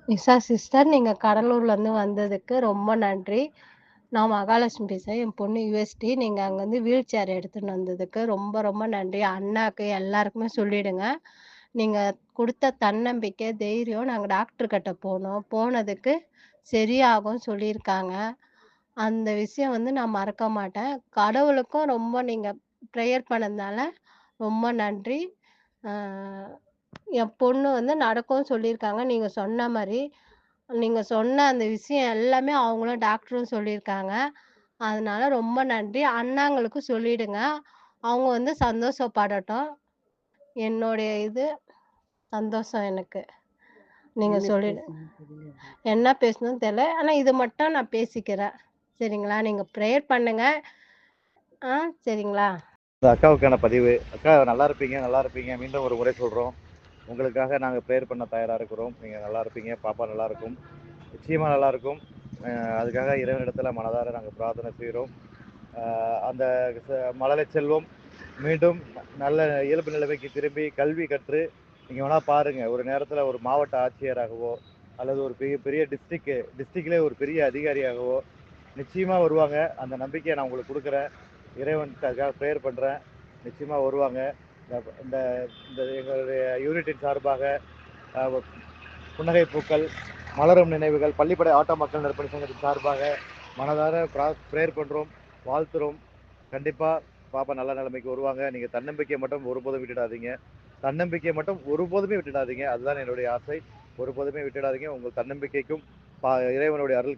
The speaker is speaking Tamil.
நிஷா சிஸ்டர், நீங்க கடலூர்லேருந்து வந்ததுக்கு ரொம்ப நன்றி. நான் மகாலட்சுமி பேசுறேன். என் பொண்ணு யுஎஸ்டி. நீங்க அங்கருந்து வீல் சேர் எடுத்துன்னு வந்ததுக்கு ரொம்ப ரொம்ப நன்றி. அண்ணாக்கு எல்லாருக்குமே சொல்லிடுங்க. நீங்க குடுத்த தன்னம்பிக்கை, தைரியம் நாங்க டாக்டர் கிட்ட போனோம். போனதுக்கு சரியாகும்னு சொல்லியிருக்காங்க. அந்த விஷயம் வந்து நான் மறக்க மாட்டேன். கடவுளுக்கும் ரொம்ப நீங்க ப்ரேயர் பண்ணதுனால ரொம்ப நன்றி. அ என் பொண்ணு வந்து நடக்கும்னு சொல்லியிருக்காங்க. நீங்க சொன்ன மாரி. நீங்க சொன்ன அந்த விஷயம் எல்லாமே அவங்களும் டாக்டரும் சொல்லியிருக்காங்க. அதனால ரொம்ப நன்றி. அண்ணாங்களுக்கும் சொல்லிடுங்க. அவங்க வந்து சந்தோஷப்படட்டும். என்னுடைய இது சந்தோஷம் எனக்கு. நீங்க என்ன சொல்லிடு பேசணும்னு தெரியல. என்ன பேசணும்னு தெரியல. ஆனா இது மட்டும் நான் பேசிக்கிறேன். சரிங்களா? நீங்க ப்ரேயர் பண்ணுங்க. ஆ சரிங்களா? இந்த அக்காவுக்கான பதிவு. அக்கா நல்லா இருப்பீங்க, நல்லா இருப்பீங்க. மீண்டும் ஒரு முறை சொல்கிறோம். உங்களுக்காக நாங்கள் ப்ரேயர் பண்ண தயாராக இருக்கிறோம். நீங்கள் நல்லா இருப்பீங்க, பாப்பா நல்லா இருக்கும், நிச்சயமாக நல்லா இருக்கும். அதுக்காக இறைவனிடத்தில் மனதார நாங்கள் பிரார்த்தனை செய்கிறோம். அந்த மழலை செல்வம் மீண்டும் நல்ல இயல்பு நிலைமைக்கு திரும்பி கல்வி கற்று நீங்கள் வேணால் பாருங்கள், ஒரு நேரத்தில் ஒரு மாவட்ட ஆட்சியராகவோ அல்லது ஒரு பெரிய பெரிய டிஸ்ட்ரிக்ட்லேயே ஒரு பெரிய அதிகாரியாகவோ நிச்சயமாக வருவாங்க. அந்த நம்பிக்கையை நான் உங்களுக்கு கொடுக்குறேன். இறைவனுக்கு அதுக்காக ப்ரேயர் பண்ணுறேன். நிச்சயமாக வருவாங்க. இந்த இந்த இந்த எங்களுடைய யூனிட்டின் சார்பாக புன்னகை பூக்கள், மலரும் நினைவுகள், பள்ளிப்படை ஆட்டோ மக்கள் நற்பணி சங்கத்தின் சார்பாக மனதார ப்ரேயர் பண்ணுறோம், வாழ்த்துறோம். கண்டிப்பாக பாப்பா நல்ல நிலைமைக்கு வருவாங்க. நீங்கள் தன்னம்பிக்கையை மட்டும் ஒருபோதும் விட்டுடாதீங்க. தன்னம்பிக்கையை மட்டும் ஒருபோதுமே விட்டுடாதீங்க. அதுதான் என்னுடைய ஆசை. ஒருபோதுமே விட்டுடாதீங்க. உங்கள் தன்னம்பிக்கைக்கும் இறைவனுடைய அருள்